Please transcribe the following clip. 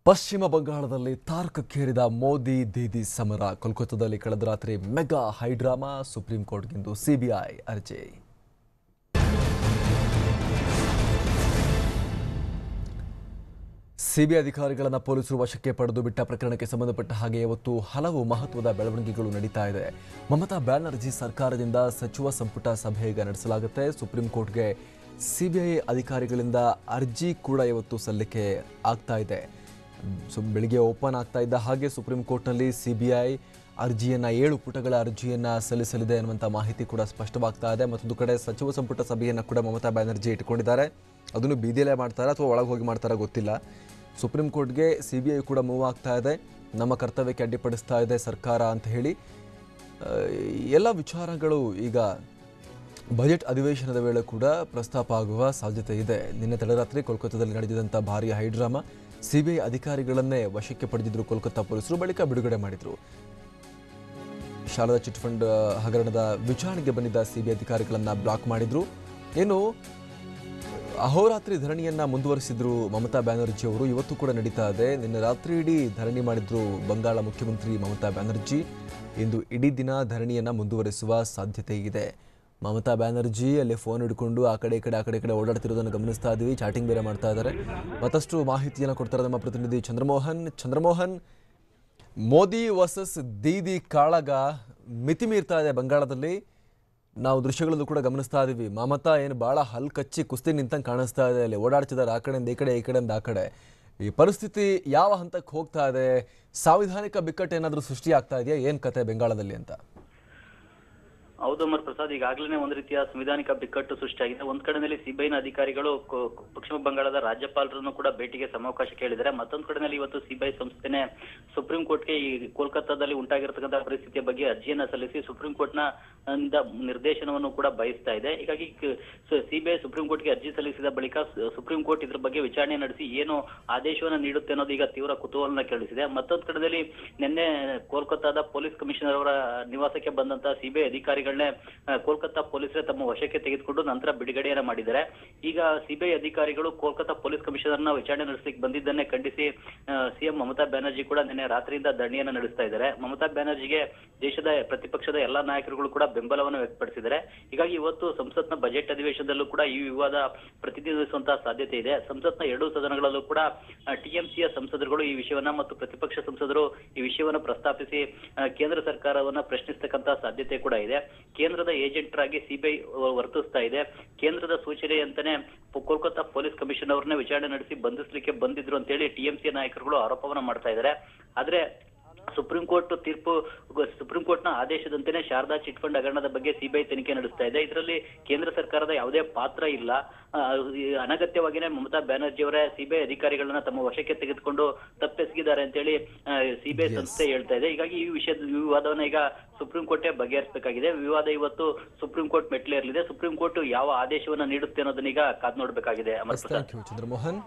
ಪಶ್ಚಿಮ ಬಂಗಾಳದಲ್ಲಿ ತಾರಕಕ್ಕೇರಿದ ಮೋದಿ ದೀದಿ ಸಮರ. ಕೋಲ್ಕತ್ತಾದಲ್ಲಿ ಕಳೆದ ರಾತ್ರಿ ಮೆಗಾ ಹೈಡ್ರಾಮಾ. ಸುಪ್ರೀಂ ಕೋರ್ಟ್ಗಿಂದು ಸಿಬಿಐ ಅರ್ಜಿ. ಸಿಬಿಐ ಅಧಿಕಾರಿಗಳನ್ನು ಪೊಲೀಸರು ವಶಕ್ಕೆ ಪಡೆದು ಬಿಟ್ಟ ಪ್ರಕರಣಕ್ಕೆ ಸಂಬಂಧಪಟ್ಟ ಹಾಗೆ ಇವತ್ತು ಹಲವು ಮಹತ್ವದ ಬೆಳವಣಿಗೆಗಳು ನಡೀತಾ ಇದೆ. ಮಮತಾ ಬ್ಯಾನರ್ಜಿ ಸರ್ಕಾರದಿಂದ ಸಚಿವ ಸಂಪುಟ ಸಭೆ ಈಗ ನಡೆಸಲಾಗುತ್ತೆ. ಸುಪ್ರೀಂ ಕೋರ್ಟ್ಗೆ ಸಿಬಿಐ ಅಧಿಕಾರಿಗಳಿಂದ ಅರ್ಜಿ ಕೂಡ ಇವತ್ತು ಸಲ್ಲಿಕೆ ಆಗ್ತಾ ಇದೆ. ಬೆಳಿಗ್ಗೆ ಓಪನ್ ಆಗ್ತಾ ಇದ್ದ ಹಾಗೆ ಸುಪ್ರೀಂ ಕೋರ್ಟ್ನಲ್ಲಿ ಸಿಬಿಐ ಅರ್ಜಿಯನ್ನು 7 ಪುಟಗಳ ಅರ್ಜಿಯನ್ನು ಸಲ್ಲಿಸಲಿದೆ ಅನ್ನುವಂಥ ಮಾಹಿತಿ ಕೂಡ ಸ್ಪಷ್ಟವಾಗ್ತಾ ಇದೆ. ಮತ್ತೊಂದು ಕಡೆ ಸಚಿವ ಸಂಪುಟ ಸಭೆಯನ್ನು ಕೂಡ ಮಮತಾ ಬ್ಯಾನರ್ಜಿ ಇಟ್ಕೊಂಡಿದ್ದಾರೆ. ಅದನ್ನು ಬೀದಿಯಲ್ಲೇ ಮಾಡ್ತಾರೆ ಅಥವಾ ಒಳಗೆ ಹೋಗಿ ಮಾಡ್ತಾರಾ ಗೊತ್ತಿಲ್ಲ. ಸುಪ್ರೀಂ ಕೋರ್ಟ್ಗೆ ಸಿಬಿಐ ಕೂಡ ಮೂವ್ ಆಗ್ತಾ ಇದೆ. ನಮ್ಮ ಕರ್ತವ್ಯಕ್ಕೆ ಅಡ್ಡಿಪಡಿಸ್ತಾ ಇದೆ ಸರ್ಕಾರ ಅಂತ ಹೇಳಿ ಎಲ್ಲ ವಿಚಾರಗಳು ಈಗ ಬಜೆಟ್ ಅಧಿವೇಶನದ ವೇಳೆ ಕೂಡ ಪ್ರಸ್ತಾಪ ಆಗುವ ಸಾಧ್ಯತೆ ಇದೆ. ನಿನ್ನೆ ತಡರಾತ್ರಿ ಕೋಲ್ಕತ್ತಾದಲ್ಲಿ ನಡೆದಿದ್ದಂಥ ಭಾರೀ ಹೈಡ್ರಾಮಾ. ಸಿಬಿಐ ಅಧಿಕಾರಿಗಳನ್ನೇ ವಶಕ್ಕೆ ಪಡೆದಿದ್ರು ಕೋಲ್ಕತ್ತಾ ಪೊಲೀಸರು, ಬಳಿಕ ಬಿಡುಗಡೆ ಮಾಡಿದ್ರು. ಶಾರದಾ ಚಿಟ್ ಫಂಡ್ ಹಗರಣದ ವಿಚಾರಣೆಗೆ ಬಂದಿದ್ದ ಸಿಬಿಐ ಅಧಿಕಾರಿಗಳನ್ನ ಬ್ಲಾಕ್ ಮಾಡಿದ್ರು. ಏನು ಅಹೋರಾತ್ರಿ ಧರಣಿಯನ್ನ ಮುಂದುವರಿಸಿದ್ರು ಮಮತಾ ಬ್ಯಾನರ್ಜಿ ಅವರು. ಇವತ್ತು ಕೂಡ ನಡೀತಾ ಇದೆ. ನಿನ್ನೆ ರಾತ್ರಿ ಇಡೀ ಧರಣಿ ಮಾಡಿದ್ರು ಬಂಗಾಳ ಮುಖ್ಯಮಂತ್ರಿ ಮಮತಾ ಬ್ಯಾನರ್ಜಿ. ಇಂದು ಇಡೀ ದಿನ ಧರಣಿಯನ್ನ ಮುಂದುವರಿಸುವ ಸಾಧ್ಯತೆ ಇದೆ. ಮಮತಾ ಬ್ಯಾನರ್ಜಿ ಅಲ್ಲಿ ಫೋನ್ ಹಿಡ್ಕೊಂಡು ಆ ಕಡೆ ಈ ಕಡೆ ಓಡಾಡ್ತಿರೋದನ್ನು ಗಮನಿಸ್ತಾ ಇದ್ದೀವಿ. ಚಾಟಿಂಗ್ ಬೇರೆ ಮಾಡ್ತಾ ಇದ್ದಾರೆ. ಮತ್ತಷ್ಟು ಮಾಹಿತಿಯನ್ನು ಕೊಡ್ತಾರೆ ನಮ್ಮ ಪ್ರತಿನಿಧಿ ಚಂದ್ರಮೋಹನ್. ಮೋದಿ ವರ್ಸಸ್ ದೀದಿ ಕಾಳಗ ಮಿತಿ ಮೀರ್ತಾ ಇದೆ ಬಂಗಾಳದಲ್ಲಿ. ನಾವು ದೃಶ್ಯಗಳಲ್ಲೂ ಕೂಡ ಗಮನಿಸ್ತಾ ಇದ್ದೀವಿ. ಮಮತಾ ಏನು ಭಾಳ ಹಲ್ ಕಚ್ಚಿ ಕುಸ್ತಿ ನಿಂತಂಗೆ ಕಾಣಿಸ್ತಾ ಇದೆ. ಅಲ್ಲಿ ಓಡಾಡ್ತಿದ್ದಾರೆ ಆ ಕಡೆಯಿಂದ ಈ ಕಡೆಯಿಂದ ಆ ಕಡೆ. ಈ ಪರಿಸ್ಥಿತಿ ಯಾವ ಹಂತಕ್ಕೆ ಹೋಗ್ತಾ ಇದೆ? ಸಾಂವಿಧಾನಿಕ ಬಿಕ್ಕಟ್ಟು ಏನಾದರೂ ಸೃಷ್ಟಿ ಆಗ್ತಾ ಇದೆಯಾ? ಏನು ಕತೆ ಬೆಂಗಾಳದಲ್ಲಿ ಅಂತ? ಹೌದು ಅಮರ್ ಪ್ರಸಾದ್, ಈಗಾಗಲೇ ಒಂದು ರೀತಿಯ ಸಂವಿಧಾನಿಕ ಬಿಕ್ಕಟ್ಟು ಸೃಷ್ಟಿಯಾಗಿದೆ. ಒಂದ್ ಕಡೆಯಲ್ಲಿ ಸಿಬಿಐನ ಅಧಿಕಾರಿಗಳು ಪಶ್ಚಿಮ ಬಂಗಾಳದ ರಾಜ್ಯಪಾಲರನ್ನು ಕೂಡ ಭೇಟಿಗೆ ಸಮವಕಾಶ ಕೇಳಿದ್ದಾರೆ. ಮತ್ತೊಂದು ಕಡೆಯಲ್ಲಿ ಇವತ್ತು ಸಿಬಿಐ ಸಂಸ್ಥೆನೆ ಸುಪ್ರೀಂ ಕೋರ್ಟ್ಗೆ ಈ ಕೋಲ್ಕತ್ತಾದಲ್ಲಿ ಉಂಟಾಗಿರತಕ್ಕಂತಹ ಪರಿಸ್ಥಿತಿಯ ಬಗ್ಗೆ ಅರ್ಜಿಯನ್ನ ಸಲ್ಲಿಸಿ ಸುಪ್ರೀಂ ಕೋರ್ಟ್ನ ನಿರ್ದೇಶನವನ್ನು ಕೂಡ ಬಯಸ್ತಾ ಇದೆ. ಹೀಗಾಗಿ ಸಿಬಿಐ ಸುಪ್ರೀಂ ಕೋರ್ಟ್ಗೆ ಅರ್ಜಿ ಸಲ್ಲಿಸಿದ ಬಳಿಕ ಸುಪ್ರೀಂ ಕೋರ್ಟ್ ಇದ್ರ ಬಗ್ಗೆ ವಿಚಾರಣೆ ನಡೆಸಿ ಏನು ಆದೇಶವನ್ನು ನೀಡುತ್ತೆ ಅನ್ನೋದು ಈಗ ತೀವ್ರ ಕುತೂಹಲನ ಕೆರಳಿಸಿದೆ. ಮತ್ತೊಂದು ಕಡೆಯಲ್ಲಿ ನಿನ್ನೆ ಕೋಲ್ಕತ್ತಾದ ಪೊಲೀಸ್ ಕಮಿಷನರ್ ಅವರ ನಿವಾಸಕ್ಕೆ ಬಂದಂತಹ ಸಿಬಿಐ ಅಧಿಕಾರಿಗಳನ್ನೇ ಕೋಲ್ಕತ್ತಾ ಪೊಲೀಸರೇ ತಮ್ಮ ವಶಕ್ಕೆ ತೆಗೆದುಕೊಂಡು ನಂತರ ಬಿಡುಗಡೆಯನ್ನ ಮಾಡಿದ್ದಾರೆ. ಈಗ ಸಿಬಿಐ ಅಧಿಕಾರಿಗಳು ಕೋಲ್ಕತ್ತಾ ಪೊಲೀಸ್ ಕಮಿಷನರ್ನ ವಿಚಾರಣೆ ನಡೆಸಲಿಕ್ಕೆ ಬಂದಿದ್ದನ್ನೇ ಖಂಡಿಸಿ ಸಿಎಂ ಮಮತಾ ಬ್ಯಾನರ್ಜಿ ಕೂಡ ನಿನ್ನೆ ರಾತ್ರಿಯಿಂದ ಧರಣಿಯನ್ನ ನಡೆಸ್ತಾ ಇದ್ದಾರೆ. ಮಮತಾ ಬ್ಯಾನರ್ಜಿಗೆ ದೇಶದ ಪ್ರತಿಪಕ್ಷದ ಎಲ್ಲಾ ನಾಯಕರುಗಳು ಕೂಡ ಬೆಂಬಲವನ್ನು ವ್ಯಕ್ತಪಡಿಸಿದ್ದಾರೆ. ಹೀಗಾಗಿ ಇವತ್ತು ಸಂಸತ್ನ ಬಜೆಟ್ ಅಧಿವೇಶನದಲ್ಲೂ ಕೂಡ ಈ ವಿವಾದ ಪ್ರತಿನಿಧಿಸುವಂತಹ ಸಾಧ್ಯತೆ ಇದೆ. ಸಂಸತ್ನ 2 ಸದನಗಳಲ್ಲೂ ಕೂಡ ಟಿಎಂಸಿಯ ಸಂಸದರುಗಳು ಈ ವಿಷಯವನ್ನ ಮತ್ತು ಪ್ರತಿಪಕ್ಷ ಸಂಸದರು ಈ ವಿಷಯವನ್ನು ಪ್ರಸ್ತಾಪಿಸಿ ಕೇಂದ್ರ ಸರ್ಕಾರವನ್ನ ಪ್ರಶ್ನಿಸತಕ್ಕಂತಹ ಸಾಧ್ಯತೆ ಕೂಡ ಇದೆ. ಕೇಂದ್ರದ ಏಜೆಂಟರಾಗಿ ಸಿಬಿಐ ವರ್ತಿಸ್ತಾ ಇದೆ. ಕೇಂದ್ರದ ಸೂಚನೆಯಂತಾನೆ ಕೋಲ್ಕತ್ತಾ ಪೊಲೀಸ್ ಕಮಿಷನ್ ಅವ್ರನ್ನ ವಿಚಾರಣೆ ನಡೆಸಿ ಬಂಧಿಸಲಿಕ್ಕೆ ಬಂದಿದ್ರು ಅಂತ ಹೇಳಿ ಟಿಎಂಸಿ ನಾಯಕರುಗಳು ಆರೋಪವನ್ನ ಮಾಡ್ತಾ ಇದ್ದಾರೆ. ಆದ್ರೆ ಸುಪ್ರೀಂ ಕೋರ್ಟ್ನ ಆದೇಶದಂತೆಯೇ ಶಾರದಾ ಚಿಟ್ ಫಂಡ್ ಹಗರಣದ ಬಗ್ಗೆ ಸಿಬಿಐ ತನಿಖೆ ನಡೆಸ್ತಾ ಇದೆ. ಇದರಲ್ಲಿ ಕೇಂದ್ರ ಸರ್ಕಾರದ ಯಾವುದೇ ಪಾತ್ರ ಇಲ್ಲ. ಅನಗತ್ಯವಾಗಿಯೇ ಮಮತಾ ಬ್ಯಾನರ್ಜಿ ಅವರೇ ಸಿಬಿಐ ಅಧಿಕಾರಿಗಳನ್ನ ತಮ್ಮ ವಶಕ್ಕೆ ತೆಗೆದುಕೊಂಡು ತಪ್ಪೆಸಗಿದ್ದಾರೆ ಅಂತ ಹೇಳಿ ಸಿಬಿಐ ಸಂಸ್ಥೆ ಹೇಳ್ತಾ ಇದೆ. ಹೀಗಾಗಿ ಈ ವಿವಾದವನ್ನ ಈಗ ಸುಪ್ರೀಂ ಕೋರ್ಟೇ ಬಗೆಹರಿಸಬೇಕಾಗಿದೆ. ವಿವಾದ ಇವತ್ತು ಸುಪ್ರೀಂ ಕೋರ್ಟ್ ಮೆಟ್ಲೇರಲಿದೆ. ಸುಪ್ರೀಂ ಕೋರ್ಟ್ ಯಾವ ಆದೇಶವನ್ನ ನೀಡುತ್ತೆ ಅನ್ನೋದನ್ನ ಈಗ ಕಾದು ನೋಡಬೇಕಾಗಿದೆ. ಚಂದ್ರಮೋಹನ್.